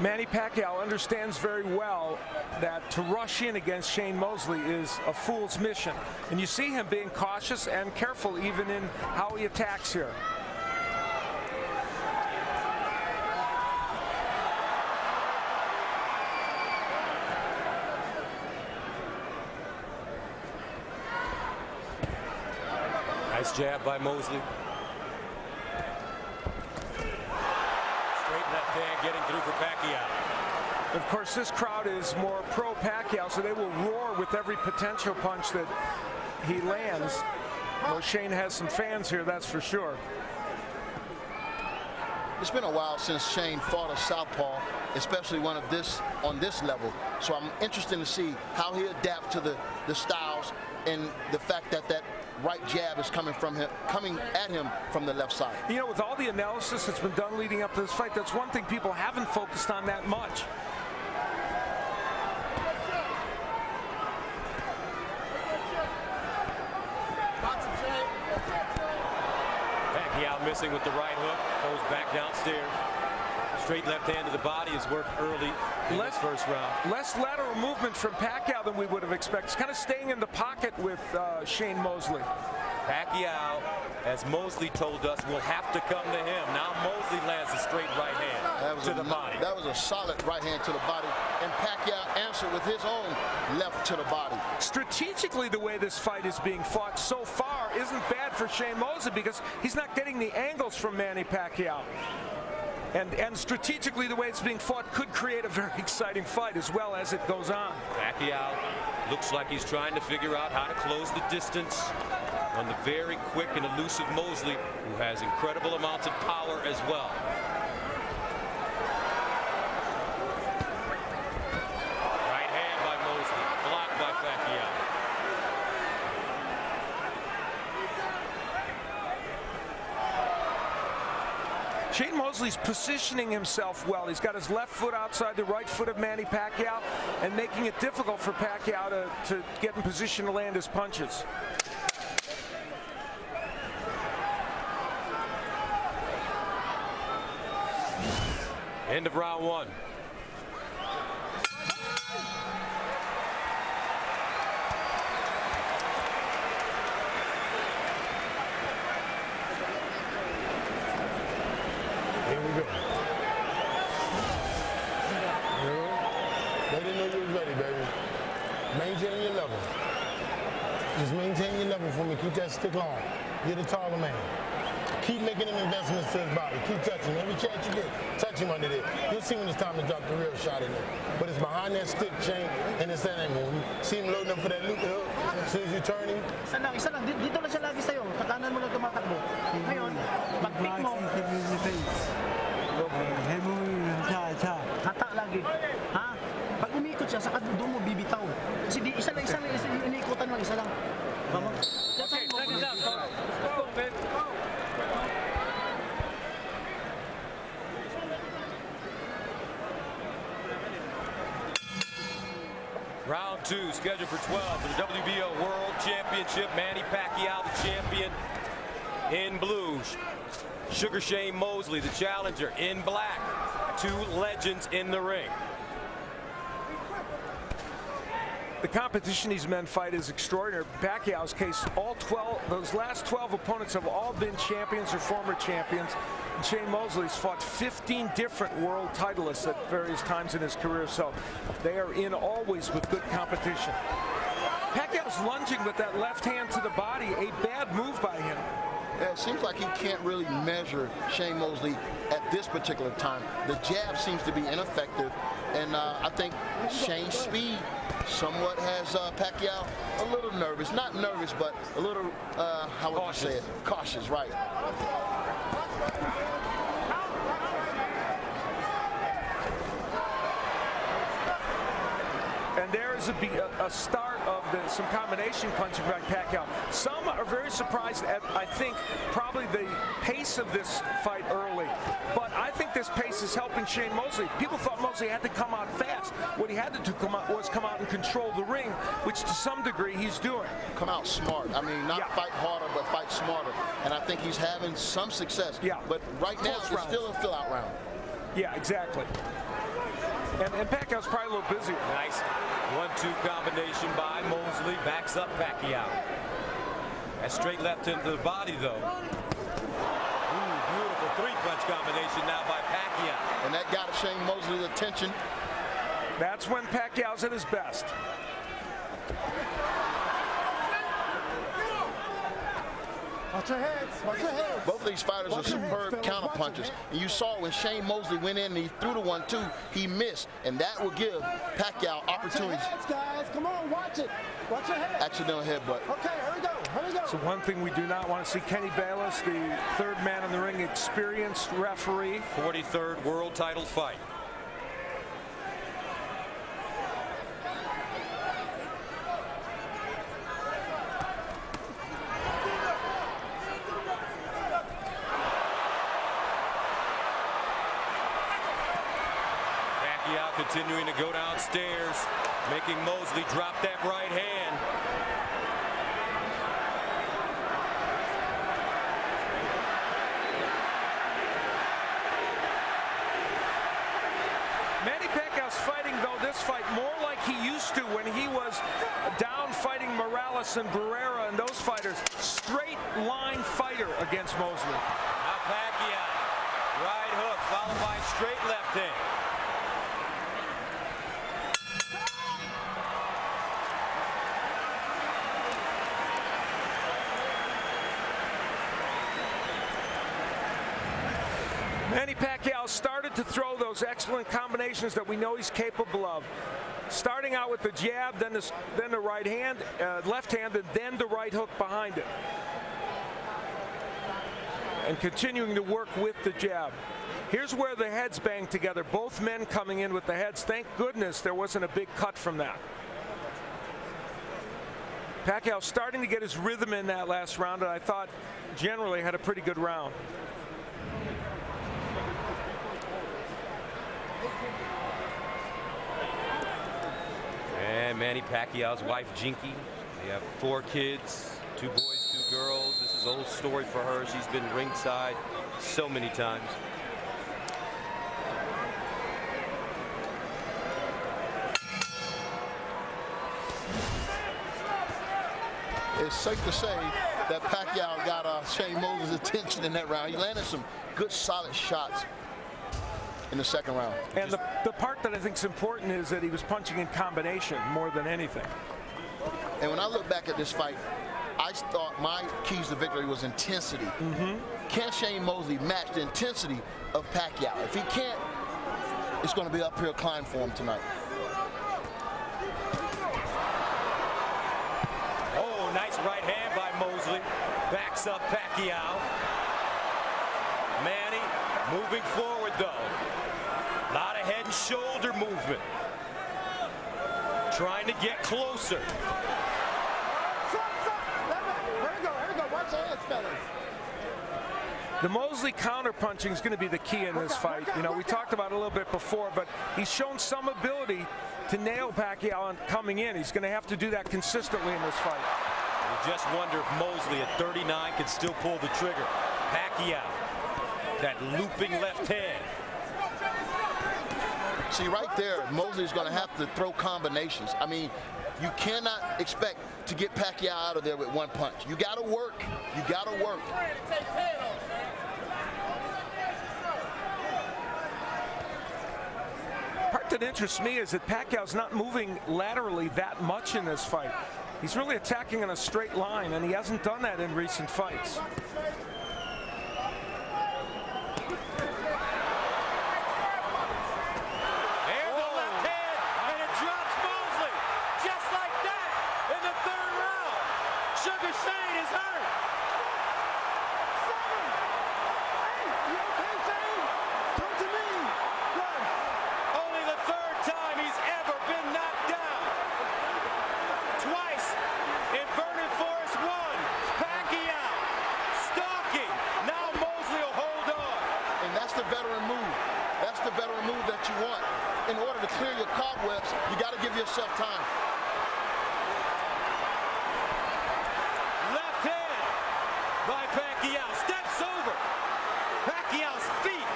Manny Pacquiao understands very well that to rush in against Shane Mosley is a fool's mission. And you see him being cautious and careful even in how he attacks here. Nice jab by Mosley. Left hand getting through for Pacquiao. Of course, this crowd is more pro-Pacquiao, so they will roar with every potential punch that he lands. Well, Shane has some fans here, that's for sure. It's been a while since Shane fought a southpaw, especially one of this on this level. So I'm interested to see how he adapts to the styles and the fact that that right jab is coming at him from the left side. You know, with all the analysis that's been done leading up to this fight, that's one thing people haven't focused on that much. Pacquiao missing with the right hook, goes back downstairs. Straight left hand to the body has worked early in this first round. Less lateral movement from Pacquiao than we would have expected. He's kind of staying in the pocket with Shane Mosley. Pacquiao, as Mosley told us, will have to come to him. Now Mosley lands a straight right hand to the body. That was a solid right hand to the body, and Pacquiao answered with his own left to the body. Strategically, the way this fight is being fought so far isn't bad for Shane Mosley because he's not getting the angles from Manny Pacquiao. And strategically, the way it's being fought could create a very exciting fight as well as it goes on. Pacquiao looks like he's trying to figure out how to close the distance on the very quick and elusive Mosley, who has incredible amounts of power as well. Right hand by Mosley, blocked by Pacquiao. Shane Mosley's positioning himself well. He's got his left foot outside the right foot of Manny Pacquiao and making it difficult for Pacquiao to get in position to land his punches. End of round one. Here we go. They didn't know you was ready, baby. Maintain your level. Just maintain your level for me. Keep that stick long. You're the taller man. Keep making them investments to his body. Keep touching him. Every chance you get, touch him under there. You'll see when it's time to drop the real shot in there. But it's behind that stick chain and it's that angle. You see him loading up for that loop hook. As soon as you turn him. Isa lang. Dito lang siya lagi sa'yo. Katanan mo lang tumatakbo. Ngayon, pag-pick mo. Hata lagi. Ha? Pag umikot siya, saka doon mo bibitaw. Kasi di, isa lang, iniikutan lang, isa lang. Okay, second down. Let's go, man. Round two, scheduled for 12 for the WBO World Championship. Manny Pacquiao, the champion, in blue. Sugar Shane Mosley, the challenger, in black. Two legends in the ring. The competition these men fight is extraordinary. Pacquiao's case, those last 12 opponents have all been champions or former champions. And Shane Mosley's fought 15 different world titleists at various times in his career, so they are in always with good competition. Pacquiao's lunging with that left hand to the body, a bad move by him. Yeah, it seems like he can't really measure Shane Mosley at this particular time. The jab seems to be ineffective, and I think Shane's speed somewhat has Pacquiao a little nervous. Not nervous, but a little, how would you say it? Cautious, right. And there is a start of some combination punching by Pacquiao. Some are very surprised at, I think, probably the pace of this fight early. But I think this pace is helping Shane Mosley. People thought Mosley had to come out fast. What he had to do was come out and control the ring, which to some degree he's doing. Come out smart. I mean, not fight harder, but fight smarter. And I think he's having some success. Yeah. But right now, it's still a fill-out round. Yeah, exactly. And Pacquiao's probably a little busier. Nice 1-2 combination by Mosley. Backs up Pacquiao. That straight left into the body, though. Ooh, beautiful three-punch combination now by Pacquiao. And that got Shane Mosley's attention. That's when Pacquiao's at his best. Watch your heads. Watch your heads. Both of these fighters are superb counterpunchers. And you saw when Shane Mosley went in and he threw the 1-2, he missed. And that will give Pacquiao opportunities. Watch your heads, guys. Come on, watch it. Watch your head. Accidental headbutt. Okay, here we go. Here we go. So one thing we do not want to see, Kenny Bayless, the third man in the ring, experienced referee. 43rd world title fight. Pacquiao continuing to go downstairs, making Mosley drop that right hand. Manny Pacquiao's fighting, though, this fight more like he used to when he was down fighting Morales and Barrera and those fighters. Straight line fighter against Mosley. Now Pacquiao, right hook followed by straight left hand. Manny Pacquiao started to throw those excellent combinations that we know he's capable of. Starting out with the jab, then the right hand, left hand, and then the right hook behind it. And continuing to work with the jab. Here's where the heads bang together. Both men coming in with the heads. Thank goodness there wasn't a big cut from that. Pacquiao starting to get his rhythm in that last round, and I thought generally had a pretty good round. And Manny Pacquiao's wife, Jinky. They have 4 kids, 2 boys, 2 girls. This is an old story for her. She's been ringside so many times. It's safe to say that Pacquiao got Shane Mosley's attention in that round. He landed some good, solid shots in the second round. And the part that I think is important is that he was punching in combination more than anything. And when I look back at this fight, I thought my keys to victory was intensity. Can Shane Mosley match the intensity of Pacquiao? If he can't, it's going to be an uphill climb for him tonight. Oh, nice right hand by Mosley. Backs up Pacquiao. Manny moving forward, though. A lot of head and shoulder movement. Trying to get closer. Here we go. Watch your heads, fellas. The Mosley counterpunching is going to be the key in this fight. You know, we talked about it a little bit before, but he's shown some ability to nail Pacquiao on coming in. He's going to have to do that consistently in this fight. You just wonder if Mosley at 39 can still pull the trigger. Pacquiao, that looping left hand. See, right there, Mosley's going to have to throw combinations. I mean, you cannot expect to get Pacquiao out of there with one punch. You got to work. You got to work. Part that interests me is that Pacquiao's not moving laterally that much in this fight. He's really attacking in a straight line, and he hasn't done that in recent fights. yourself time. Left hand by Pacquiao. Steps over Pacquiao's feet.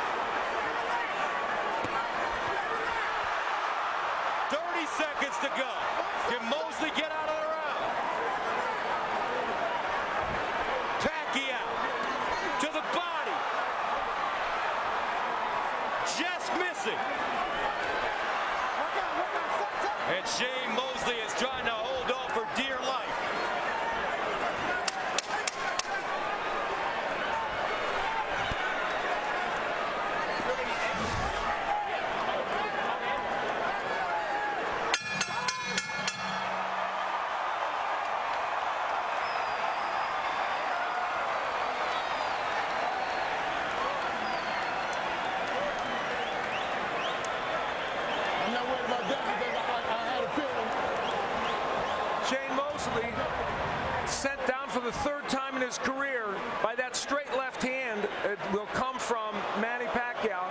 30 seconds to go. Can Mosley get out of the round? Pacquiao to the body. Just missing. And Shane Mosley is trying to hold on for dear life. I'm not worried about that because I had a feeling. Shane Mosley sent down for the third time in his career by that straight left hand. It will come from Manny Pacquiao.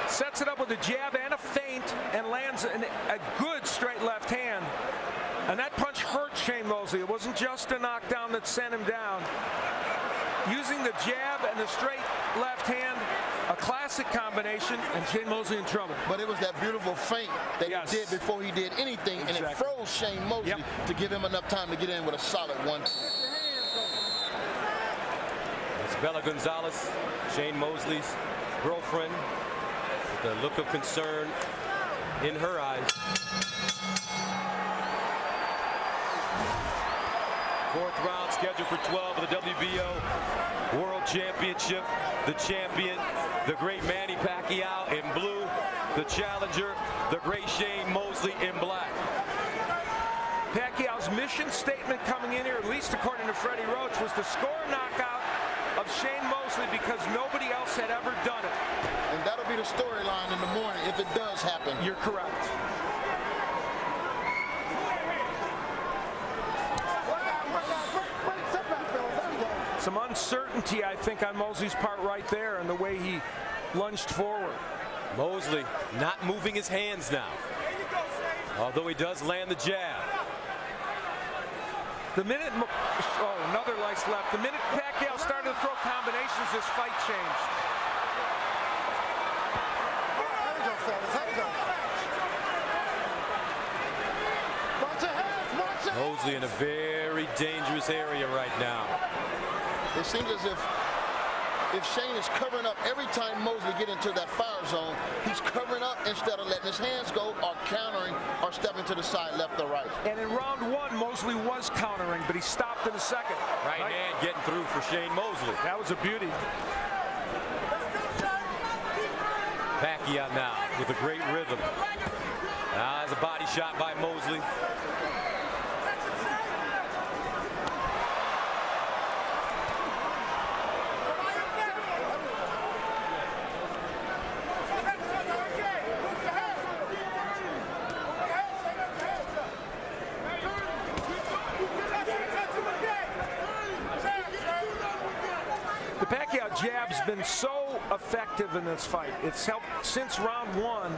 Sets it up with a jab and a feint and lands a good straight left hand. And that punch hurt Shane Mosley. It wasn't just a knockdown that sent him down. Using the jab and the straight left hand, a classic combination, and Shane Mosley in trouble. But it was that beautiful feint that Yes. he did before he did anything, and it Exactly. froze Shane Mosley Yep. to give him enough time to get in with a solid one. It's Bella Gonzalez, Shane Mosley's girlfriend, with the look of concern in her eyes. Fourth round scheduled for 12 of the WBO World Championship. The champion, the great Manny Pacquiao in blue. The challenger, the great Shane Mosley in black. Pacquiao's mission statement coming in here, at least according to Freddie Roach, was to score a knockout of Shane Mosley because nobody else had ever done it. And that'll be the storyline in the morning if it does happen. You're correct. Some uncertainty, I think, on Mosley's part right there and the way he lunged forward. Mosley not moving his hands now, although he does land the jab. The minute, another lice left. The minute Pacquiao started to throw combinations, this fight changed. Mosley in a very dangerous area right now. It seems as if Shane is covering up every time Mosley get into that fire zone, he's covering up instead of letting his hands go or countering or stepping to the side, left or right. And in round one, Mosley was countering, but he stopped in the second. Right hand getting through for Shane Mosley. That was a beauty. Pacquiao now with a great rhythm. Now there's a body shot by Mosley. The Pacquiao jab's been so effective in this fight. It's helped since round one.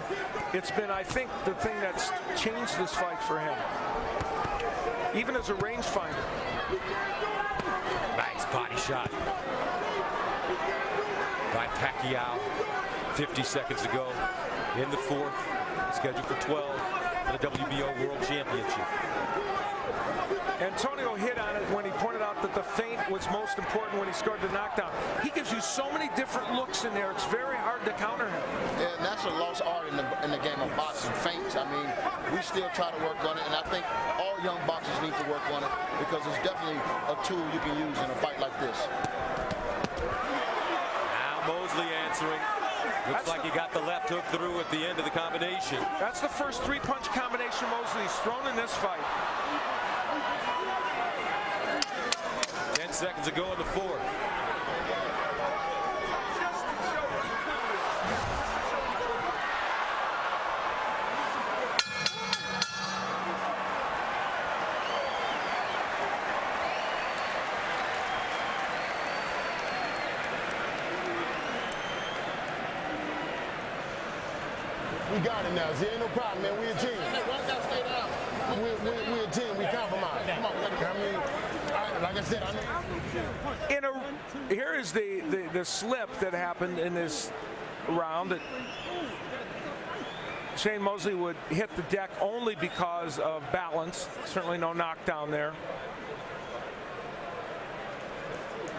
It's been, I think, the thing that's changed this fight for him. Even as a rangefinder. Nice body shot by Pacquiao. 50 seconds to go in the fourth. Scheduled for 12 for the WBO World Championship. Antonio hit on it when he pointed out that the feint was most important when he scored the knockdown. He gives you so many different looks in there. It's very hard to counter him. Yeah, and that's a lost art in the game of boxing, feints. I mean, we still try to work on it, and I think all young boxers need to work on it because it's definitely a tool you can use in a fight like this. Now Mosley answering. Looks like he got the left hook through at the end of the combination. That's the first three-punch combination Mosley's thrown in this fight. 10 seconds to go in the fourth. We got it now. See, ain't no problem. down, man. We a team. We a team. We compromise. Come on, I mean, like I said, Here is the slip that happened in this round. That Shane Mosley would hit the deck only because of balance. Certainly no knockdown there.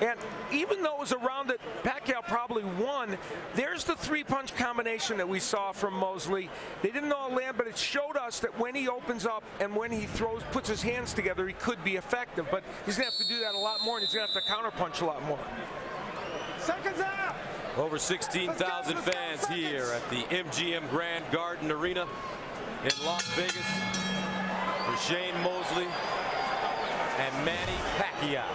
And even though it was a round that Pacquiao probably won, there's the three-punch combination that we saw from Mosley. They didn't all land, but it showed us that when he opens up and when he puts his hands together, he could be effective. But he's going to have to do that a lot more, and he's going to have to counterpunch a lot more. Seconds out. Over 16,000 fans here at the MGM Grand Garden Arena in Las Vegas for Shane Mosley and Manny Pacquiao.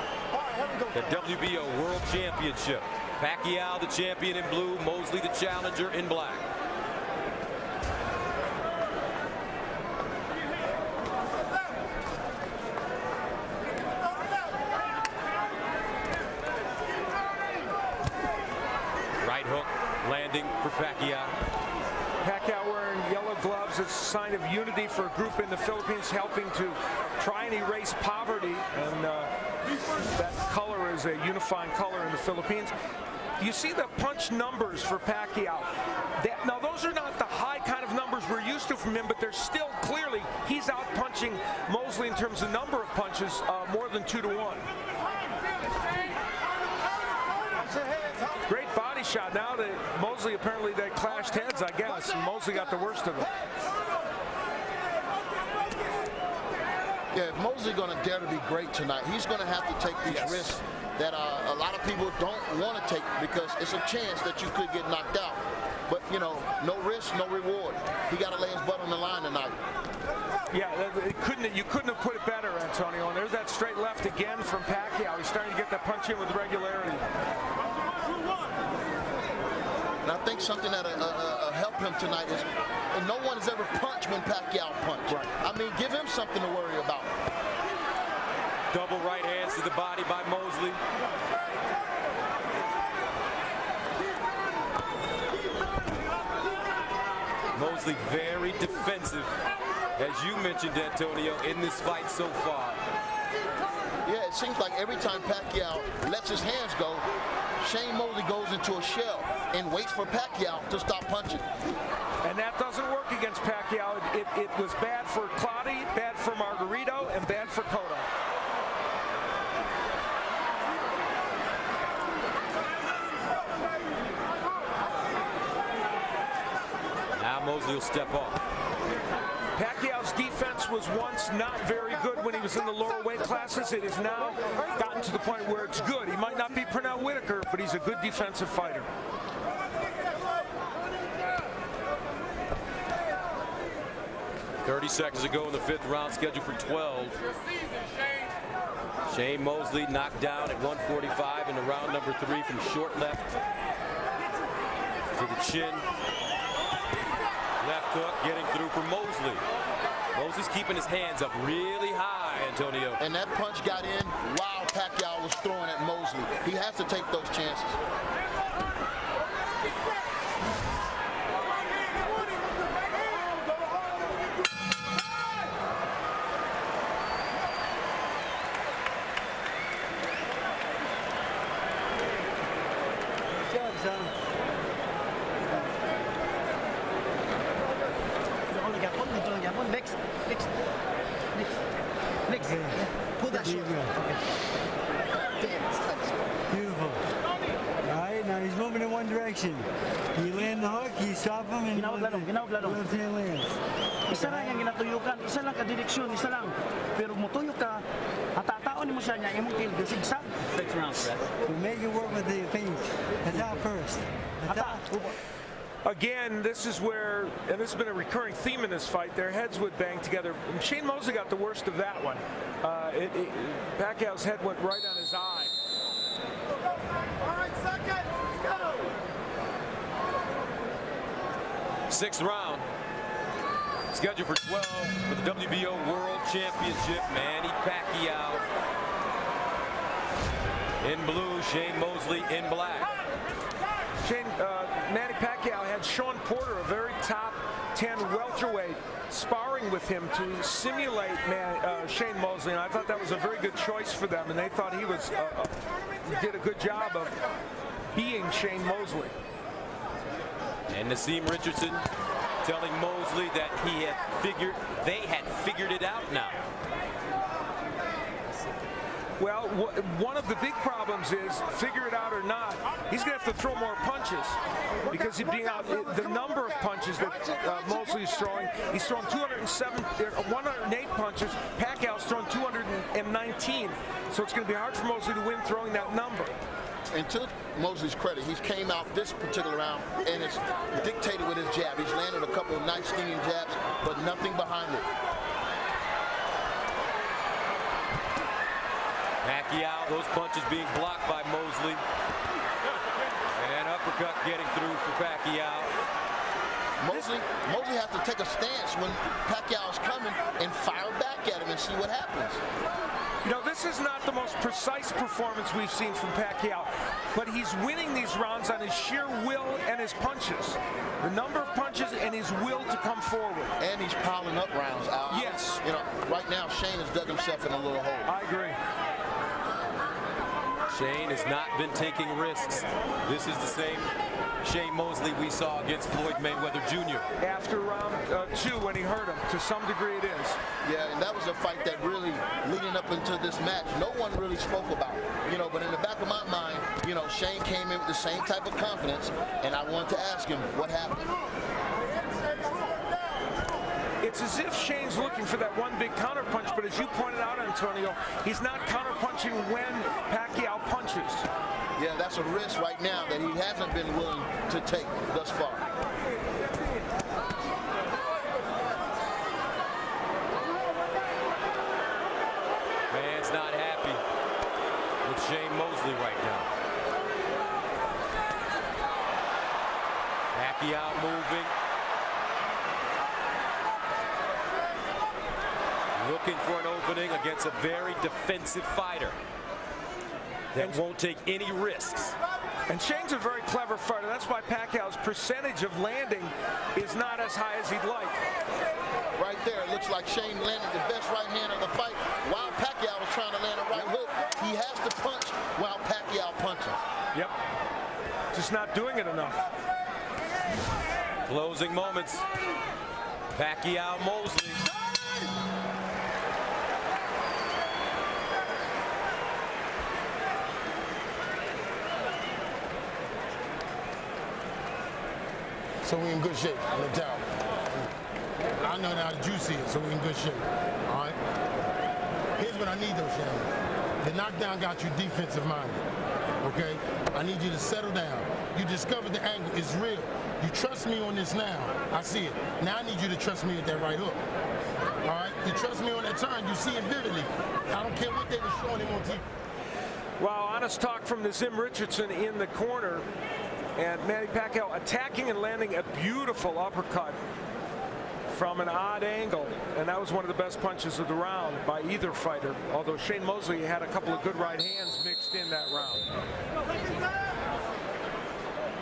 The WBO World Championship. Pacquiao the champion in blue, Mosley the challenger in black. Right hook landing for Pacquiao. Pacquiao wearing yellow gloves. It's a sign of unity for a group in the Philippines, helping to try and erase poverty. And that color is a unifying color in the Philippines. You see the punch numbers for Pacquiao. Now, those are not the high kind of numbers we're used to from him, but they're still clearly, he's out punching Mosley in terms of number of punches, more than 2-1. Great body shot. Now that Mosley, apparently they clashed heads, I guess. And Mosley got the worst of it. Yeah, if Mosley's going to dare to be great tonight, he's going to have to take these risks that a lot of people don't want to take, because it's a chance that you could get knocked out. But, you know, no risk, no reward. He got to lay his butt on the line tonight. Yeah, you couldn't have put it better, Antonio. And there's that straight left again from Pacquiao. He's starting to get that punch in with regularity. And I think something that'll help him tonight is, and no one has ever punched when Pacquiao punched. Right. I mean, give him something to worry about. Double right hands to the body by Mosley. Mosley very defensive, as you mentioned, Antonio, in this fight so far. Yeah, it seems like every time Pacquiao lets his hands go, Shane Mosley goes into a shell and waits for Pacquiao to stop punching. And that doesn't work against Pacquiao. It was bad for Clottey, bad for Margarito, and bad for Cotto. Now Mosley will step off. Pacquiao's defense was once not very good when he was in the lower weight classes. It has now gotten to the point where it's good. He might not be Pernell Whitaker, but he's a good defensive fighter. .30 seconds to go in the fifth round, scheduled for 12. Shane Mosley knocked down at 145 in the round number 3 from short left to the chin. Left hook getting through for Mosley. Mosley's keeping his hands up really high, Antonio. And that punch got in while Pacquiao was throwing at Mosley. He has to take those chances. Pull that shot. Beautiful. All right, now he's moving in one direction. You land the hook, you stop him, and Ginawag lang. left hand lands. Isa lang yung ginatuyukan, isa lang ka direksyon, isa lang. Pero mutuyok ka, hatataon mo siya niya, imong kill, zigzag. 6 rounds, right? You make it work with the feint. Attack first. Attack. Again, this is where, and this has been a recurring theme in this fight, their heads would bang together. And Shane Mosley got the worst of that one. Pacquiao's head went right on his eye. All right, second, go! Sixth round, scheduled for 12 for the WBO World Championship. Manny Pacquiao in blue, Shane Mosley in black. Manny Pacquiao had Sean Porter, a very top 10 welterweight sparring with him to simulate Shane Mosley, and I thought that was a very good choice for them, and they thought he was did a good job of being Shane Mosley. And Naseem Richardson telling Mosley that they had figured it out now. Well, one of the big problems is, figure it out or not, he's going to have to throw more punches because he's being out. The number of punches that Mosley is throwing, he's thrown 108 punches. Pacquiao's thrown 219. So it's going to be hard for Mosley to win throwing that number. And to Mosley's credit, he's came out this particular round and it's dictated with his jab. He's landed a couple of nice stinging jabs, but nothing behind it. Pacquiao, those punches being blocked by Mosley. And uppercut getting through for Pacquiao. Mosley has to take a stance when Pacquiao's coming and fire back at him and see what happens. You know, this is not the most precise performance we've seen from Pacquiao, but he's winning these rounds on his sheer will and his punches. The number of punches and his will to come forward. And he's piling up rounds out. Yes. You know, right now Shane has dug himself in a little hole. I agree. Shane has not been taking risks. This is the same Shane Mosley we saw against Floyd Mayweather Jr. After round 2 when he hurt him. To some degree it is. Yeah, and that was a fight that really, leading up into this match, no one really spoke about. You know, but in the back of my mind, you know, Shane came in with the same type of confidence, and I wanted to ask him what happened. It's as if Shane's looking for that one big counterpunch, but as you pointed out, Antonio, he's not counterpunching when Pacquiao punches. Yeah, that's a risk right now that he hasn't been willing to take thus far. Fans not happy with Shane Mosley right now. Pacquiao moving. Looking for an opening against a very defensive fighter that won't take any risks. And Shane's a very clever fighter. That's why Pacquiao's percentage of landing is not as high as he'd like. Right there, it looks like Shane landed the best right hand of the fight while Pacquiao was trying to land a right hook. He has to punch while Pacquiao punches. Yep. Just not doing it enough. Closing moments. Pacquiao Mosley. So we in good shape, no doubt. I know how you see it, so we in good shape. All right? Here's what I need though, Shane. The knockdown got you defensive minded. Okay? I need you to settle down. You discovered the angle. It's real. You trust me on this now. I see it. Now I need you to trust me with that right hook. All right? You trust me on that turn. You see it vividly. I don't care what they were showing him on TV. Well, honest talk from Naseem Richardson in the corner. And Manny Pacquiao attacking and landing a beautiful uppercut from an odd angle. And that was one of the best punches of the round by either fighter. Although Shane Mosley had a couple of good right hands mixed in that round.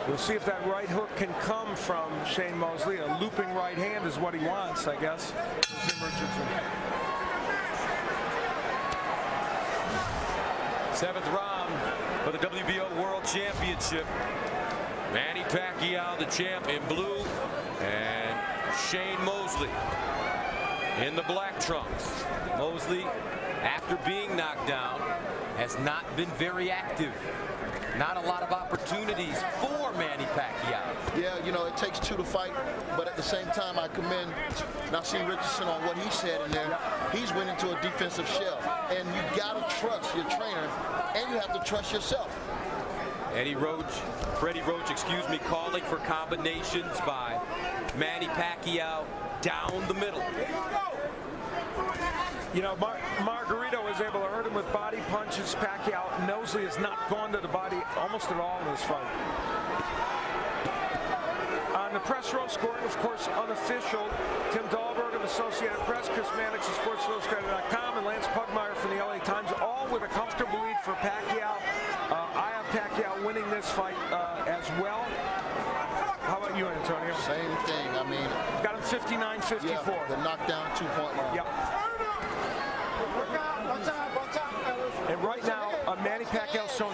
We'll see if that right hook can come from Shane Mosley. A looping right hand is what he wants, I guess. Naseem Richardson. 7th round for the WBO World Championship. Manny Pacquiao, the champ, in blue, and Shane Mosley in the black trunks. Mosley, after being knocked down, has not been very active. Not a lot of opportunities for Manny Pacquiao. Yeah, you know, it takes two to fight, but at the same time, I commend Naseem Richardson on what he said in there. He's went into a defensive shell, and you gotta trust your trainer, and you have to trust yourself. Freddie Roach, excuse me, calling for combinations by Manny Pacquiao down the middle. You know, Margarito was able to hurt him with body punches. Pacquiao, Mosley has not gone to the body almost at all in this fight. On the press row scoring, of course, unofficial. Tim Dahlberg of Associated Press, Chris Mannix of SportsIllustrated.com, and Lance Pugmire from the LA Times, all with a comfortable lead for Pacquiao. I have Pacquiao winning this fight as well. How about you, Antonio? Same thing. I mean, got him 9:54. Yeah, the knockdown 2-point line. Yep. And right now, Manny Pacquiao's shown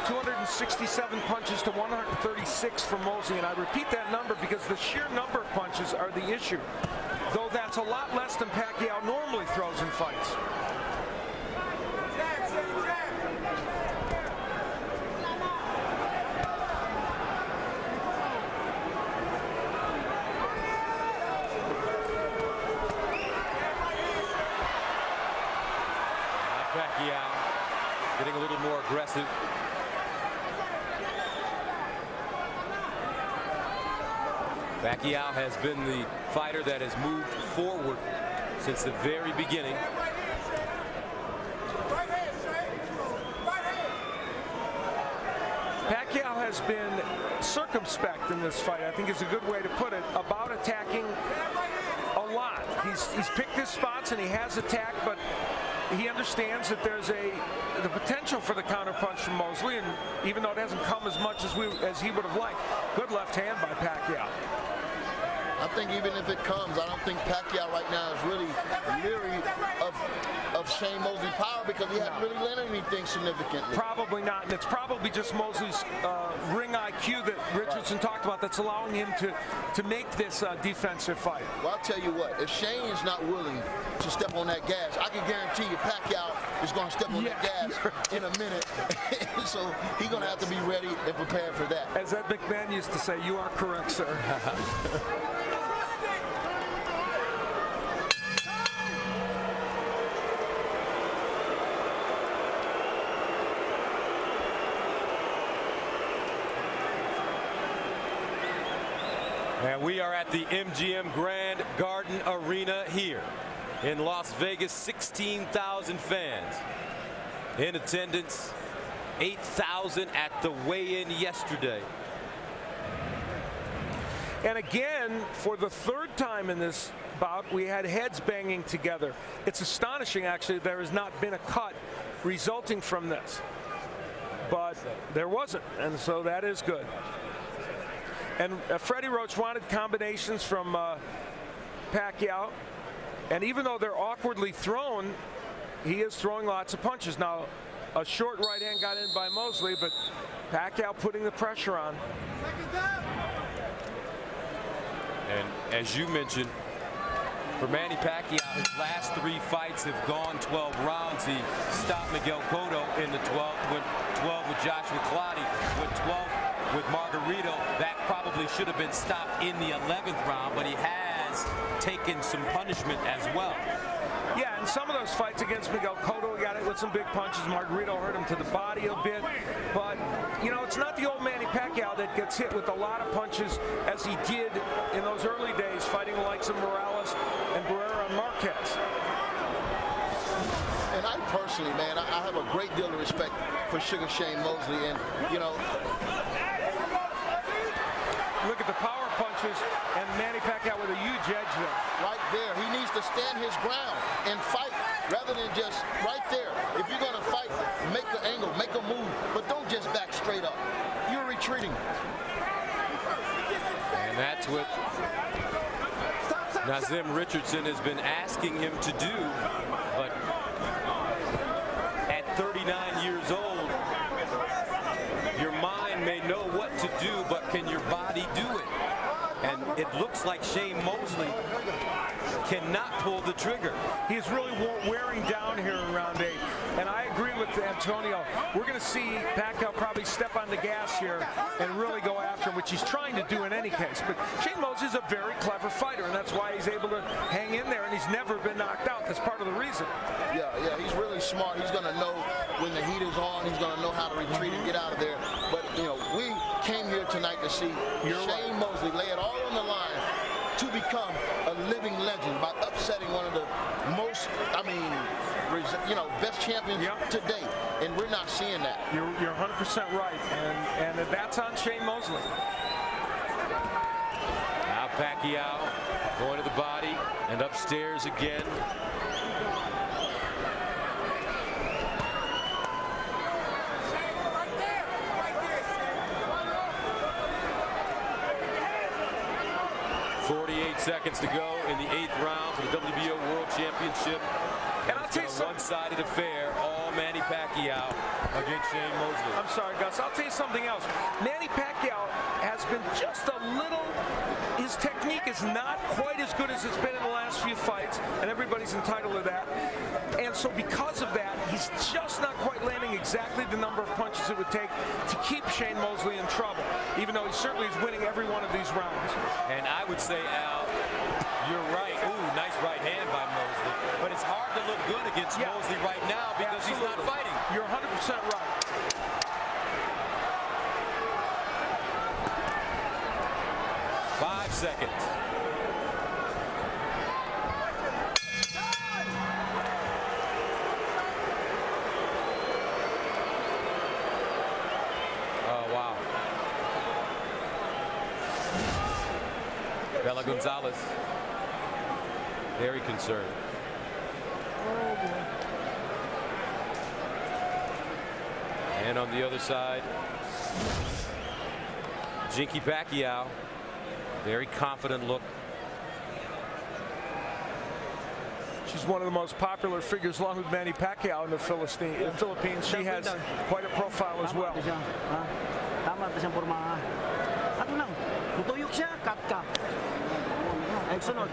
267 punches to 136 for Mosley. And I repeat that number because the sheer number of punches are the issue. Though that's a lot less than Pacquiao normally throws in fights. Pacquiao getting a little more aggressive. Pacquiao has been the fighter that has moved forward since the very beginning. Pacquiao has been circumspect in this fight, I think is a good way to put it, about attacking a lot. He's picked his spots and he has attacked, but he understands that there's the potential for the counterpunch from Mosley, and even though it hasn't come as much as he would have liked. Good left hand by Pacquiao. I think even if it comes, I don't think Pacquiao right now is really leery of Shane Mosley's power because he hasn't really learned anything significantly. Probably not, and it's probably just Mosley's ring IQ that Richardson talked about that's allowing him to make this defensive fight. Well, I'll tell you what, if Shane is not willing to step on that gas, I can guarantee you Pacquiao is going to step on that gas in a minute. So he's going to have to be ready and prepared for that. As Ed McMahon used to say, you are correct, sir. And we are at the MGM Grand Garden Arena here in Las Vegas. 16,000 fans in attendance. 8,000 at the weigh-in yesterday. And again, for the third time in this bout, we had heads banging together. It's astonishing, actually, there has not been a cut resulting from this. But there wasn't, and so that is good. And Freddie Roach wanted combinations from Pacquiao. And even though they're awkwardly thrown, he is throwing lots of punches. Now, a short right hand got in by Mosley, but Pacquiao putting the pressure on. And as you mentioned, for Manny Pacquiao, his last 3 fights have gone 12 rounds. He stopped Miguel Cotto in the 12th, went 12 with Joshua Clottey, went 12 with Margarito. That probably should have been stopped in the 11th round, but he has taken some punishment as well. Yeah, and some of those fights against Miguel Cotto, he got it with some big punches. Margarito hurt him to the body a bit. But, you know, it's not the old Manny Pacquiao that gets hit with a lot of punches as he did in those early days, fighting the likes of Morales and Barrera and Marquez. And I personally, man, I have a great deal of respect for Sugar Shane Mosley. And, you know, look at the power punches, and Manny Pacquiao with a huge edge there. right there, he needs to stand his ground and fight rather than just right there. If you're going to fight, make an angle, make a move, but don't just back straight up. You're retreating. And that's what Nazim Richardson has been asking him to do. But at 39 years old, your mind may know what to do, but can your body do it? And it looks like Shane Mosley cannot pull the trigger. He's really wearing down here in round 8. And I agree with Antonio. We're going to see Pacquiao probably step on the gas here and really go after him, which he's trying to do in any case. But Shane Mosley is a very clever fighter, and that's why he's able to hang in there, and he's never been knocked out. That's part of the reason. Yeah, he's really smart. He's going to know when the heat is on. He's going to know how to retreat and get out of there. But, you know, we came here tonight to see Shane Mosley lay it all on the line to become a living legend by upsetting one of the most, best champions to date. And we're not seeing that. You're 100% right, and that's on Shane Mosley. Now Pacquiao going to the body and upstairs again. 8 seconds to go in the 8th round for the WBO World Championship. And I'll tell you It's a something. one-sided affair, all Manny Pacquiao against Shane Mosley. I'm sorry, Gus. I'll tell you something else. Manny Pacquiao has been just a little. His technique is not quite as good as it's been in the last few fights, and everybody's entitled to that. And so because of that, he's just not quite landing exactly the number of punches it would take to keep Shane Mosley in trouble, even though he certainly is winning every one of these rounds. And I would say, Al, you're right. Ooh, nice right hand by Mosley. But it's hard to look good against Mosley right now because he's not fighting. You're 100% right. Seconds. Oh, wow. Bella Gonzalez, very concerned. And on the other side, Jinky Pacquiao. Very confident look. She's one of the most popular figures, along with Manny Pacquiao in the Philippines. She has quite a profile as well. Tama ito siyang pormahan. Ano lang, tutuyok siya, cut ka. Ay, sunod.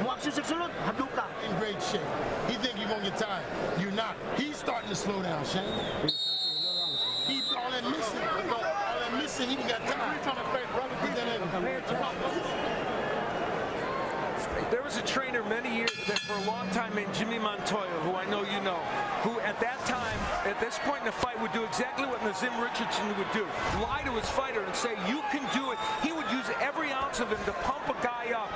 Muaksyon sa sunod, hadok ka. In great shape. He think you're gonna get tired. You're not. He's starting to slow down, Shane. All that missing, he got tired. There was a trainer many years, for a long time, named Jimmy Montoya, who I know you know, who at that time, at this point in the fight, would do exactly what Nazim Richardson would do. Lie to his fighter and say, you can do it. He would use every ounce of him to pump a guy up.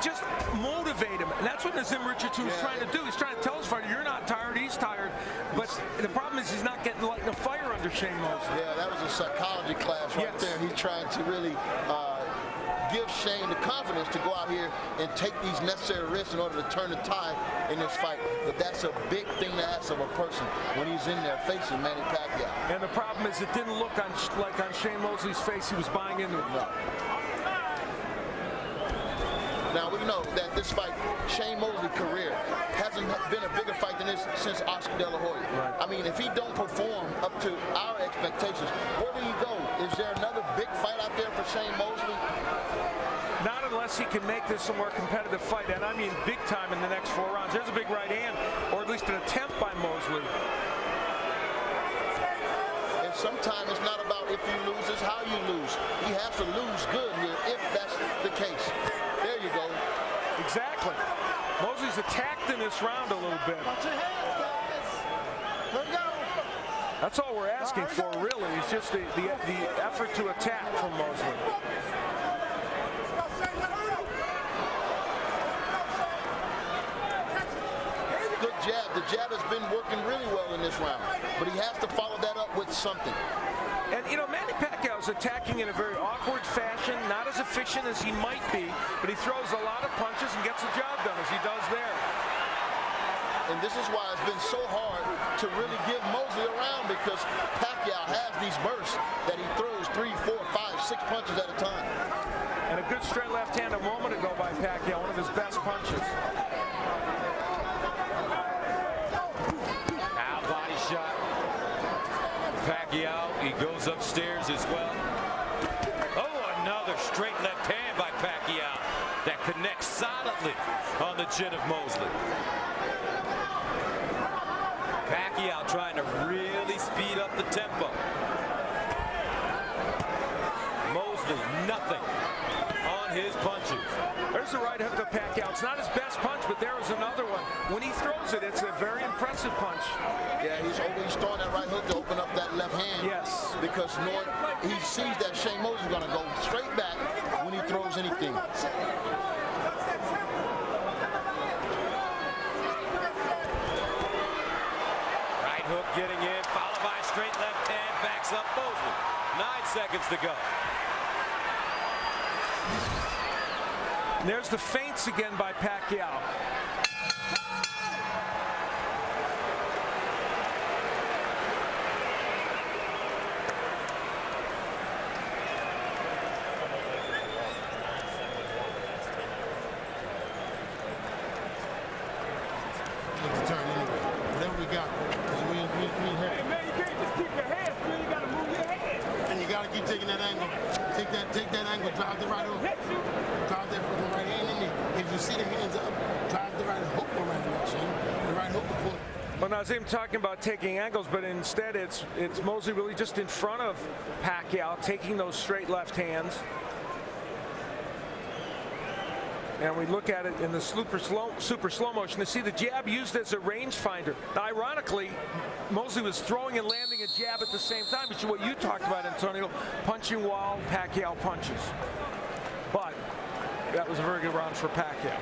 Just motivate him. And that's what Nazim Richardson was trying to do. He's trying to tell his fighter, you're not tired, he's tired. But the problem is he's not getting lighting a fire under Shane Mosley. Yeah, that was a psychology class right there. He's trying to really give Shane the confidence to go out here and take these necessary risks in order to turn the tide in this fight. But that's a big thing to ask of a person when he's in there facing Manny Pacquiao. And the problem is it didn't look like on Shane Mosley's face he was buying into it. No. Now, we know that this fight, Shane Mosley's career, hasn't been a bigger fight than this since Oscar De La Hoya. Right. I mean, if he don't perform up to our expectations, where do he go? Is there another big fight out there for Shane Mosley? Not unless he can make this a more competitive fight, and I mean big time in the next 4 rounds. There's a big right hand, or at least an attempt by Mosley. And sometimes it's not about if you lose, it's how you lose. He has to lose good here if that's the case. There you go. Exactly. Mosley's attacked in this round a little bit. That's all we're asking for, really. It's just the effort to attack from Mosley. Good jab. The jab has been working really well in this round, but he has to follow that up with something. And, you know, Manny Pacquiao is attacking in a very awkward fashion, not as efficient as he might be, but he throws a lot of punches and gets the job done, as he does there. And this is why it's been so hard to really give Mosley a round, because Pacquiao has these bursts that he throws 3, 4, 5, 6 punches at a time. And a good straight left hand a moment ago by Pacquiao, one of his best punches. Now body shot. Pacquiao, he goes upstairs as well. Oh, another straight left hand by Pacquiao that connects solidly on the chin of Mosley. Pacquiao trying to really speed up the tempo. Mosley, nothing on his punches. There's the right hook of Pacquiao. It's not his best punch, but there is another one. When he throws it, it's a very impressive punch. Yeah, he's always throwing that right hook to open up that left hand. Yes. Because he sees that Shane Mosley's going to go straight back when he throws anything. Right hook getting in, followed by a straight left hand, backs up Mosley. 9 seconds to go. And there's the feints again by Pacquiao. Nazim talking about taking angles, but instead it's Mosley really just in front of Pacquiao, taking those straight left hands. And we look at it in the super slow motion to see the jab used as a rangefinder. Now, ironically, Mosley was throwing and landing a jab at the same time, which is what you talked about, Antonio, punching while Pacquiao punches. But that was a very good round for Pacquiao.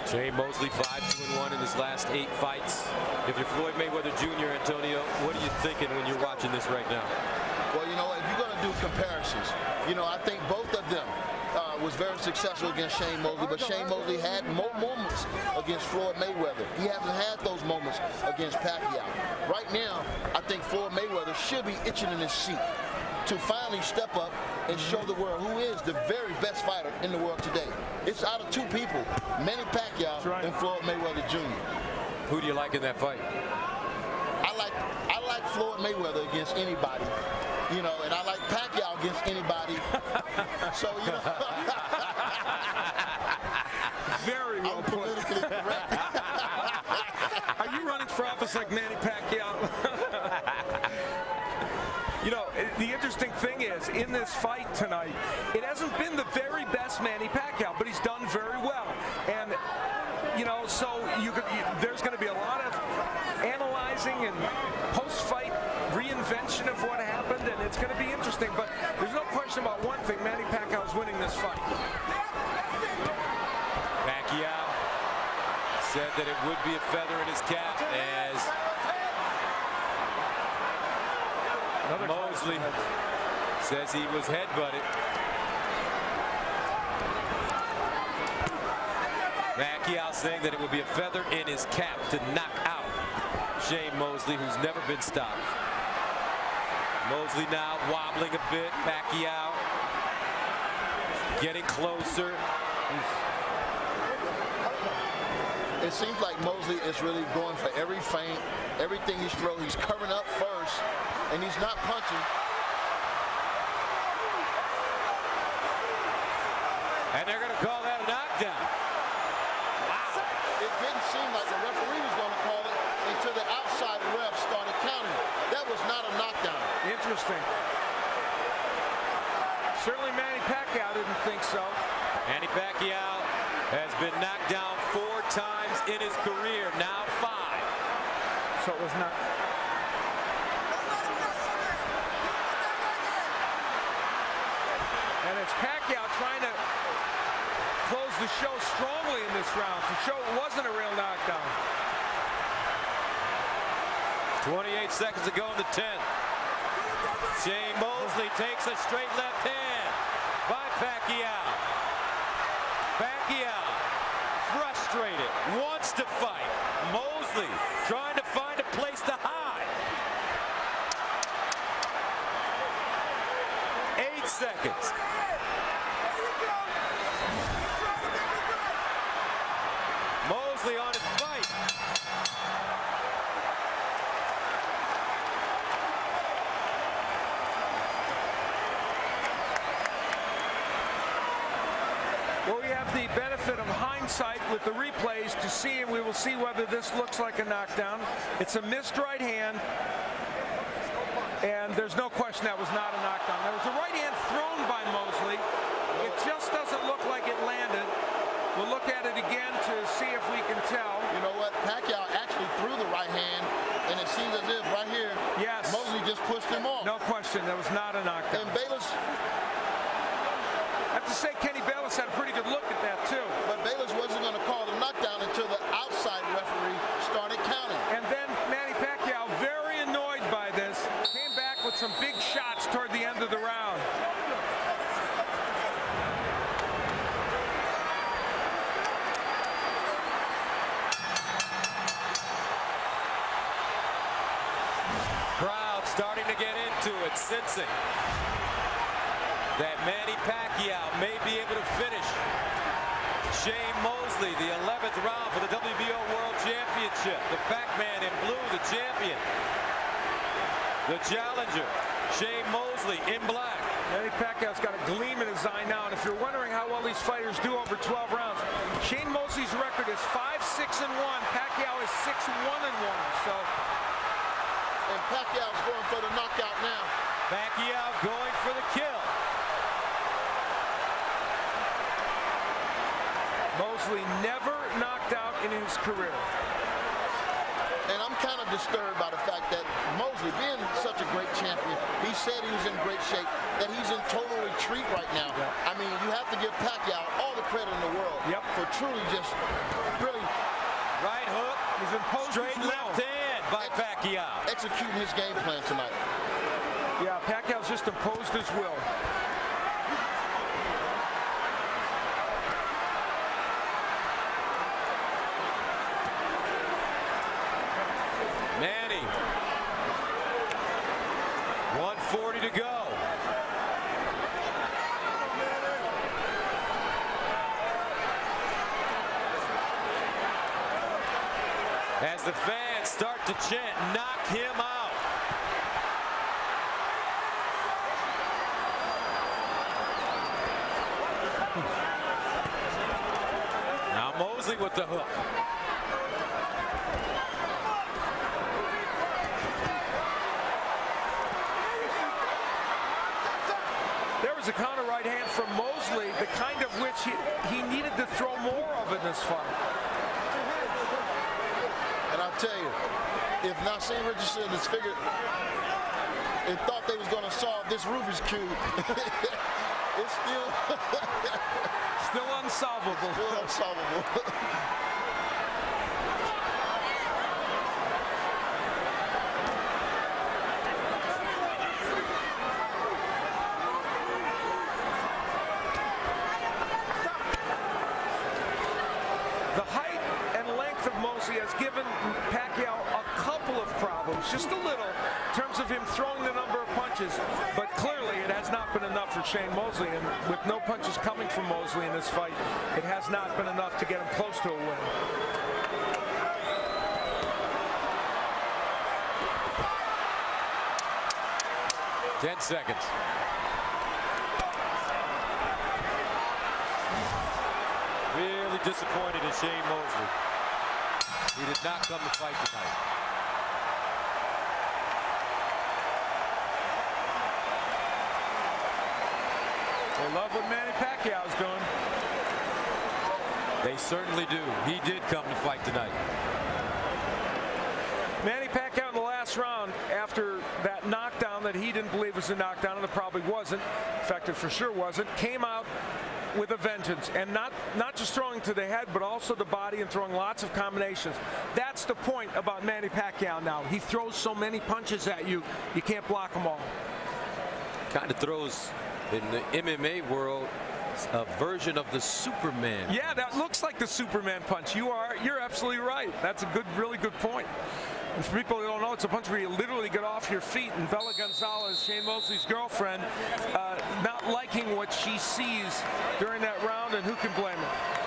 Shane Mosley 5-2-1 in his last 8 fights. If you're Floyd Mayweather Jr., Antonio, what are you thinking when you're watching this right now? Well, you know, if you're going to do comparisons, you know, I think both of them was very successful against Shane Mosley, but Shane Mosley had more moments against Floyd Mayweather. He hasn't had those moments against Pacquiao. Right now, I think Floyd Mayweather should be itching in his seat to finally step up and show the world who is the very best fighter in the world today. It's out of 2 people, Manny Pacquiao and Floyd Mayweather Jr. Who do you like in that fight? I like Floyd Mayweather against anybody, you know, and I like Pacquiao against anybody. So, you know. Very well I'm put. politically correct. Are you running for office like Manny Pacquiao? You know, the interesting thing is, in this fight tonight, it hasn't been the very best Manny Pacquiao, but he's done very well. And, you know, so there's going to be a lot of analyzing and post-fight reinvention of what happened, and it's going to be interesting. But there's no question about one thing, Manny Pacquiao is winning this fight. Pacquiao said that it would be a feather in his cap as Mosley says he was headbutted. Pacquiao saying that it would be a feather in his cap to knock out Shane Mosley, who's never been stopped. Mosley now wobbling a bit. Pacquiao getting closer. It seems like Mosley is really going for every feint, everything he's throwing. He's covering up first, and he's not punching. And they're going to call that a knockdown. Wow. It didn't seem like the referee was going to call it until the outside ref started counting. That was not a knockdown. Interesting. Certainly Manny Pacquiao didn't think so. Manny Pacquiao has been knocked down 4 times in his career, now 5. So it was not. And it's Pacquiao trying to close the show strongly in this round to show it wasn't a real knockdown. 28 seconds to go in the 10th. Shane Mosley takes a straight left hand by Pacquiao. Pacquiao, frustrated, wants to fight. Mosley trying to find a place to hide. 8 seconds. Mosley on his fight. Well, we have the benefit of hindsight with the replays to see, and we will see whether this looks like a knockdown. It's a missed right hand, and there's no question that was not a knockdown. There was a right hand thrown by Mosley. It just doesn't look like it landed. We'll look at it again to see if we can tell. You know what? Pacquiao actually threw the right hand, and it seems as if right here, Yes. Mosley just pushed him off. No question, that was not a knockdown. And Bayless, I have to say, Kenny Bayless had a pretty good look at that, too. but Bayless wasn't going to call the knockdown until the outside referee started counting. And then Manny Pacquiao, very annoyed by this, came back with some big shots toward the end of the round. Crowd starting to get into it, sensing that Manny Pacquiao may be able to finish Shane Mosley, the 11th round for the WBO World Championship. The Pac-Man in blue, the champion. The challenger, Shane Mosley in black. Manny Pacquiao's got a gleam in his eye now, and if you're wondering how well these fighters do over 12 rounds, Shane Mosley's record is 5-6-1. Pacquiao is 6-1-1. So Pacquiao's going for the knockout now. Pacquiao going for the kill. Mosley never knocked out in his career. And I'm kind of disturbed by the fact that Mosley, being such a great champion, he said he was in great shape, that he's in total retreat right now. Yeah. I mean, you have to give Pacquiao all the credit in the world for truly just really Right hook. He's imposed Straight his will. left hand by Pacquiao. executing his game plan tonight. Yeah, Pacquiao's just imposed his will. Manny. 140 to go. As the fans start to chant, knock him out. Now Mosley with the hook. There was a counter right hand from Mosley, the kind of which he needed to throw more of in this fight. And I'll tell you, if Nassim Richardson has figured and thought they was going to solve this Rubik's Cube, it's still Still unsolvable. still unsolvable. The height and length of Mosley has given Pacquiao a couple of problems, just a little, in terms of him throwing the number of punches. But clearly, it has not been enough for Shane Mosley. And with no punches coming from Mosley in this fight, it has not been enough to get him close to a win. Ten seconds. Really disappointed in Shane Mosley. He did not come to fight tonight. They love what Manny Pacquiao's doing. They certainly do. He did come to fight tonight. Manny Pacquiao in the last round, after that knockdown that he didn't believe was a knockdown, and it probably wasn't, in fact it for sure wasn't, came out with a vengeance, and not just throwing to the head, but also the body and throwing lots of combinations. That's the point about Manny Pacquiao now. He throws so many punches at you, you can't block them all. Kind of throws, in the MMA world, a version of the Superman. Yeah, that looks like the Superman punch. You're absolutely right. That's a really good point. And for people who don't know, it's a punch where you literally get off your feet. And Bella Gonzalez, Shane Mosley's girlfriend, not liking what she sees during that round, and who can blame her?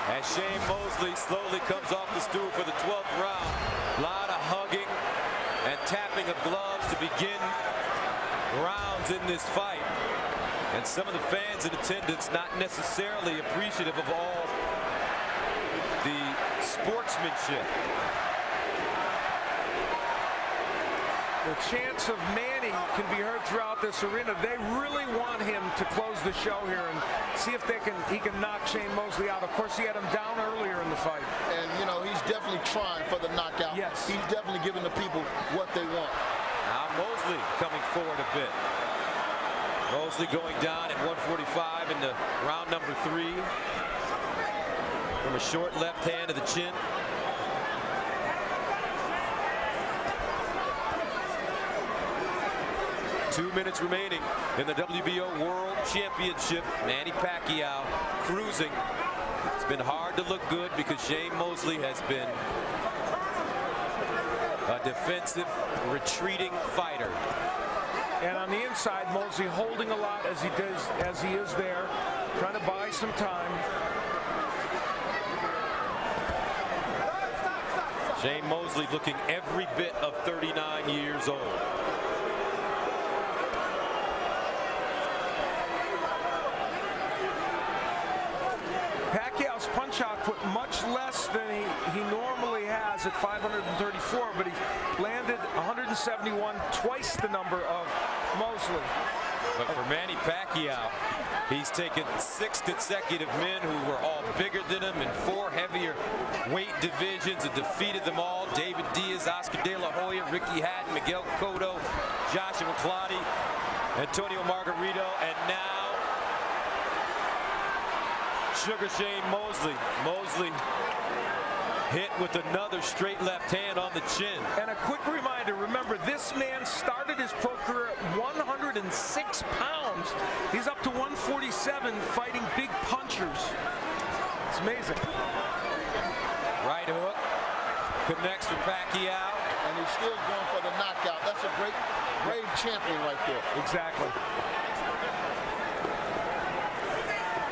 As Shane Mosley slowly comes off the stool for the 12th round, a lot of hugging and tapping of gloves to begin rounds in this fight. And some of the fans in attendance not necessarily appreciative of all the sportsmanship. The chants of Manny can be heard throughout this arena. They really want him to close the show here and see if he can knock Shane Mosley out. Of course, he had him down earlier in the fight. And, you know, he's definitely trying for the knockout. Yes. He's definitely giving the people what they want. Now Mosley coming forward a bit. Mosley going down at 145 in the round number 3 from a short left hand to the chin. Two minutes remaining in the WBO World Championship. Manny Pacquiao cruising. It's been hard to look good because Shane Mosley has been a defensive, retreating fighter. And on the inside, Mosley holding a lot as he is there, trying to buy some time. Shane Mosley looking every bit of 39 years old. Pacquiao's punch output much less than he normally has at 534, but he landed 171, twice the number of Mosley. But for Manny Pacquiao, he's taken 6 consecutive men who were all bigger than him in 4 heavier weight divisions and defeated them all. David Diaz, Oscar De La Hoya, Ricky Hatton, Miguel Cotto, Joshua Clottey, Antonio Margarito, and now Sugar Shane Mosley. Mosley hit with another straight left hand on the chin. And a quick reminder, remember, this man started his pro career at 106 pounds. He's up to 147 fighting big punchers. It's amazing. Right hook connects for Pacquiao. And he's still going for the knockout. That's a great, brave champion right there. Exactly.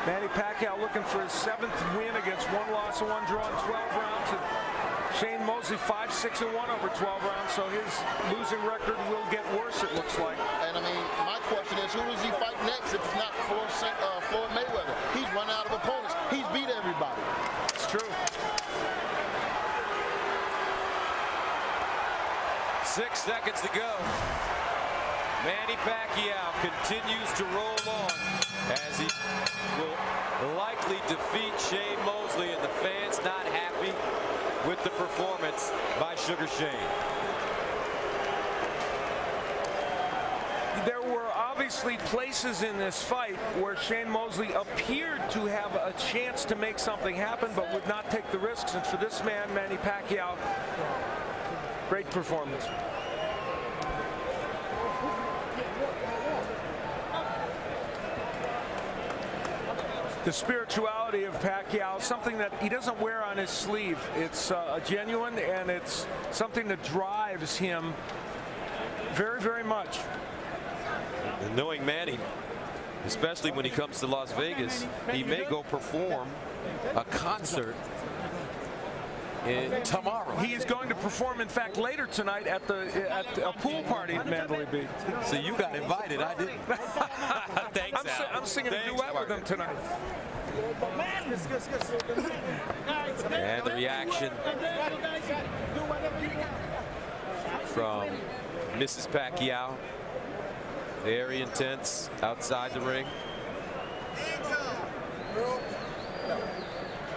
Manny Pacquiao looking for his 7th win against 1 loss and 1 draw in 12 rounds. And Shane Mosley 5-6-1 over 12 rounds, so his losing record will get worse, it looks like. And I mean, my question is, who does he fight next if it's not Floyd Mayweather? He's run out of opponents. He's beat everybody. It's true. 6 seconds to go. Manny Pacquiao continues to roll on as he will likely defeat Shane Mosley, and the fans not happy with the performance by Sugar Shane. There were obviously places in this fight where Shane Mosley appeared to have a chance to make something happen, but would not take the risks. And for this man, Manny Pacquiao, great performance. The spirituality of Pacquiao, something that he doesn't wear on his sleeve. It's genuine, and it's something that drives him very, very much. And knowing Manny, especially when he comes to Las Vegas, he may go perform a concert tomorrow. He is going to perform, in fact, later tonight at a pool party at Mandalay Bay. So you got invited, I didn't. Thanks, Al. I'm singing a duet with him tonight. And the reaction from Mrs. Pacquiao. Very intense outside the ring.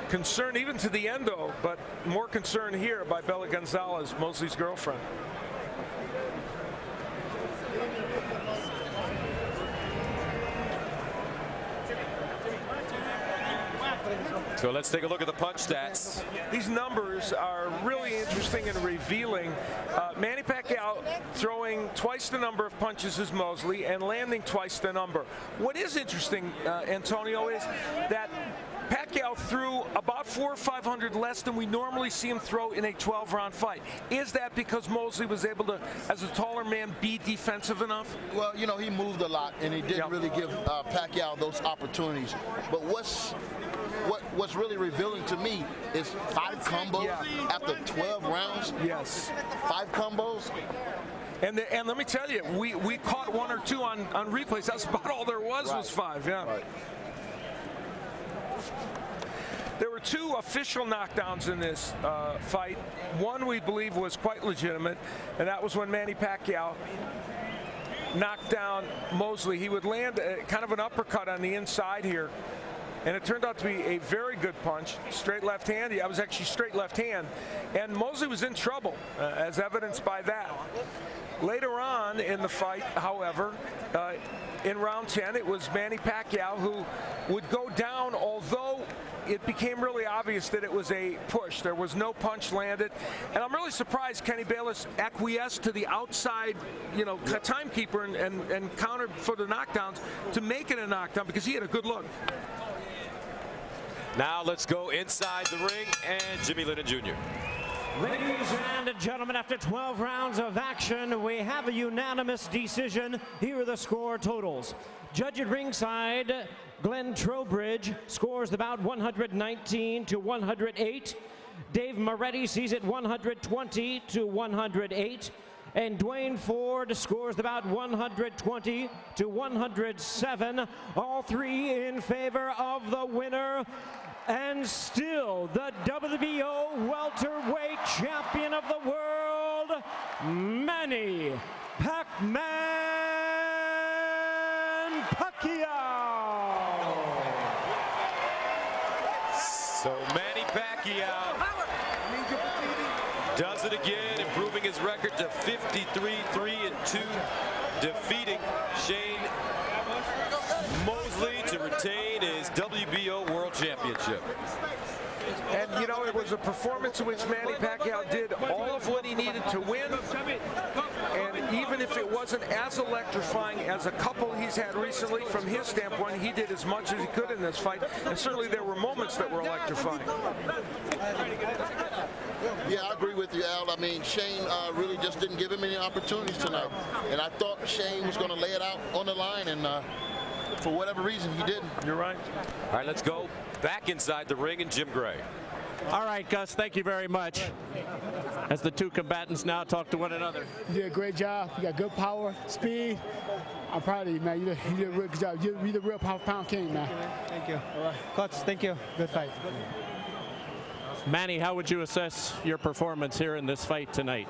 Concern even to the endo, but more concern here by Bella Gonzalez, Mosley's girlfriend. So let's take a look at the punch stats. These numbers are really interesting and revealing. Manny Pacquiao throwing twice the number of punches as Mosley and landing twice the number. What is interesting, Antonio, is that Pacquiao threw about 400 or 500 less than we normally see him throw in a 12-round fight. Is that because Mosley was able to, as a taller man, be defensive enough? Well, you know, he moved a lot, and he didn't really give Pacquiao those opportunities. But what's really revealing to me is 5 combos after 12 rounds. Yes. 5 combos. And let me tell you, we caught 1 or 2 on replays. That's about all there was 5. Yeah. Right. There were 2 official knockdowns in this fight. One we believe was quite legitimate, and that was when Manny Pacquiao knocked down Mosley. He would land kind of an uppercut on the inside here, and it turned out to be a very good punch. Straight left hand. I was actually straight left hand, and Mosley was in trouble, as evidenced by that. Later on in the fight, however, in round 10, it was Manny Pacquiao who would go down, although it became really obvious that it was a push. There was no punch landed. And I'm really surprised Kenny Bayless acquiesced to the outside, timekeeper and countered for the knockdowns to make it a knockdown because he had a good look. Now let's go inside the ring and Jimmy Lennon Jr. Ladies and gentlemen, after 12 rounds of action, we have a unanimous decision. Here are the score totals. Judge at ringside, Glenn Trowbridge, scores the bout 119 to 108. Dave Moretti sees it 120 to 108. And Dwayne Ford scores about 120 to 107. All three in favor of the winner. And still the WBO welterweight champion of the world, Manny Pac-Man Pacquiao. So Manny Pacquiao does it again, improving his record to 53-3-2, defeating Shane Mosley to retain his WBO World Championship. And, you know, it was a performance in which Manny Pacquiao did all of what he needed to win. And even if it wasn't as electrifying as a couple he's had recently, from his standpoint, he did as much as he could in this fight. And certainly there were moments that were electrifying. Yeah, I agree with you, Al. I mean, Shane really just didn't give him any opportunities tonight. And I thought Shane was going to lay it out on the line, and for whatever reason, he didn't. You're right. All right, let's go back inside the ring and Jim Gray. All right, Gus, thank you very much. As the two combatants now talk to one another. You did a great job. You got good power, speed. I'm proud of you, man. You did a real good job. You're the real pound king, man. Thank you. Coach, thank you. Good fight. Manny, how would you assess your performance here in this fight tonight?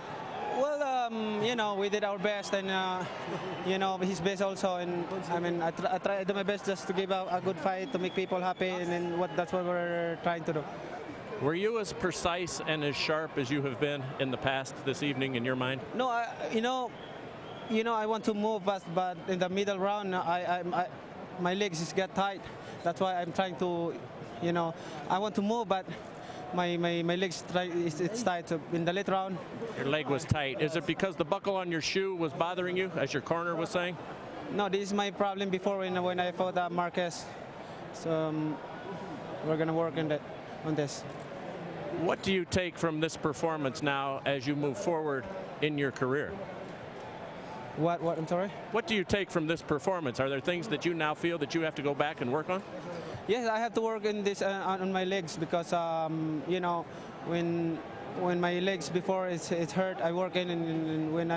Well, you know, we did our best, and you know, his best also. And I mean, I try to do my best just to give a good fight to make people happy, and then that's what we're trying to do. Were you as precise and as sharp as you have been in the past this evening in your mind? No, you know, I want to move fast, but in the middle round, my legs just get tight. That's why I'm trying to, you know, I want to move, but my legs it's tight. So in the late round, your leg was tight. Is it because the buckle on your shoe was bothering you, as your corner was saying? No, this is my problem before when I fought Marquez. So we're gonna work on this. What do you take from this performance now as you move forward in your career? What? I'm sorry? What do you take from this performance? Are there things that you now feel that you have to go back and work on? Yes, I have to work in this on my legs because you know, when my legs before it's hurt, I work in, and when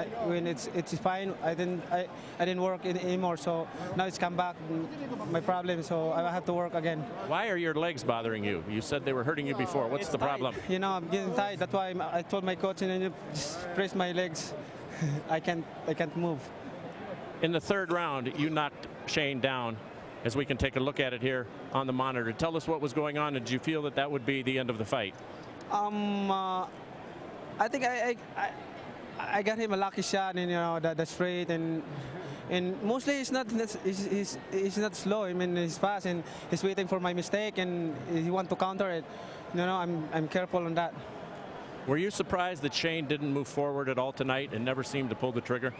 it's fine, I didn't work anymore. So now it's come back, my problem. So I have to work again. Why are your legs bothering you? You said they were hurting you before. What's the problem? You know, I'm getting tight. That's why I told my coach, and then just press my legs. I can't move. In the third round, you knocked Shane down, as we can take a look at it here on the monitor. Tell us what was going on, and did you feel that that would be the end of the fight? I think I got him a lucky shot, and you know, the straight, and mostly he's not slow. I mean, he's fast, and he's waiting for my mistake, and he want to counter it. You know, I'm careful on that. Were you surprised that Shane didn't move forward at all tonight and never seemed to pull the trigger?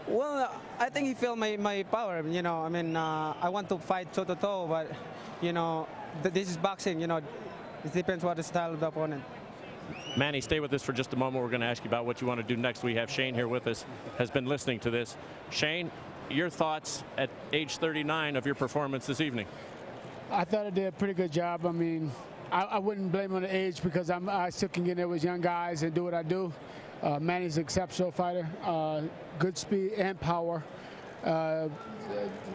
Well, I think he felt my power. You know, I mean, I want to fight toe to toe, but you know, this is boxing. You know, it depends what the style of the opponent. Manny, stay with us for just a moment. We're going to ask you about what you want to do next. We have Shane here with us, has been listening to this. Shane, your thoughts at age 39 of your performance this evening? I thought I did a pretty good job. I mean, I wouldn't blame on the age because I still can get in there with young guys and do what I do. Manny's an exceptional fighter, good speed and power.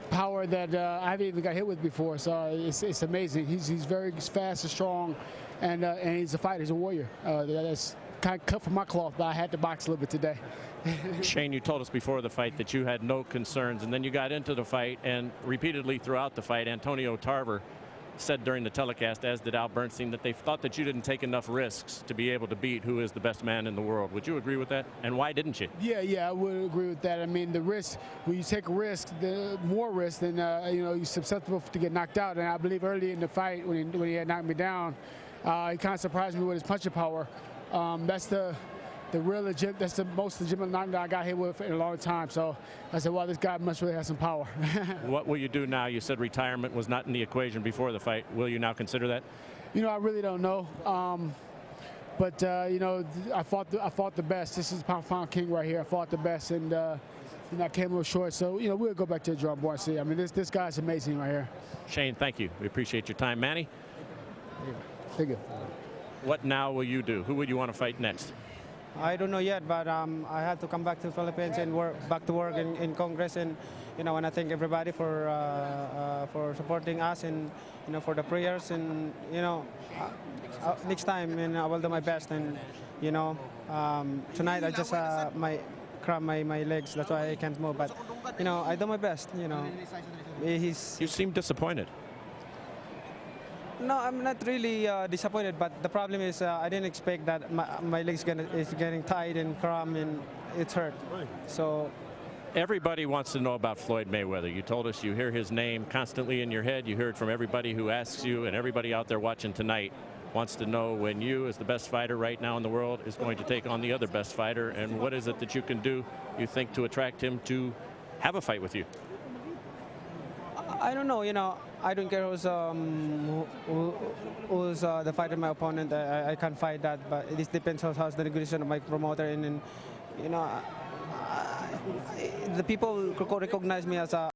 Power that I haven't even got hit with before, so it's amazing. He's very fast and strong, and he's a fighter. He's a warrior. That's kind of cut from my cloth, but I had to box a little bit today. Shane, you told us before the fight that you had no concerns, and then you got into the fight, and repeatedly throughout the fight, Antonio Tarver said during the telecast, as did Al Bernstein, that they thought that you didn't take enough risks to be able to beat who is the best man in the world. Would you agree with that? And why didn't you? Yeah, I would agree with that. I mean, the risk, when you take a risk, the more risk, then you know, you're susceptible to get knocked out. And I believe early in the fight, when he had knocked me down, he kind of surprised me with his punching power. That's that's the most legitimate knockdown I got hit with in a long time. So I said, well, this guy must really have some power. What will you do now? You said retirement was not in the equation before the fight. Will you now consider that? You know, I really don't know. But you know, I fought the best. This is pound king right here. I fought the best, and you know, I came a little short. So you know, we'll go back to the drawing board and see. I mean, this guy's amazing right here. Shane, thank you. We appreciate your time. Manny? Thank you. What now will you do? Who would you want to fight next? I don't know yet, but I had to come back to the Philippines and back to work in Congress, and I want to thank everybody for supporting us, and for the prayers, and next time, and I will do my best, and tonight I just cramp my legs, that's why I can't move, but I do my best. You seem disappointed. No, I'm not really disappointed, but the problem is I didn't expect that my legs is getting tight and cramp, and it's hurt. So everybody wants to know about Floyd Mayweather. You told us you hear his name constantly in your head. You hear it from everybody who asks you, and everybody out there watching tonight wants to know when you, as the best fighter right now in the world, is going to take on the other best fighter, and what is it that you can do, you think, to attract him to have a fight with you? I don't know, I don't care who's the fighter, my opponent. I can't fight that, but it depends on how's the negotiation of my promoter, and the people recognize me as a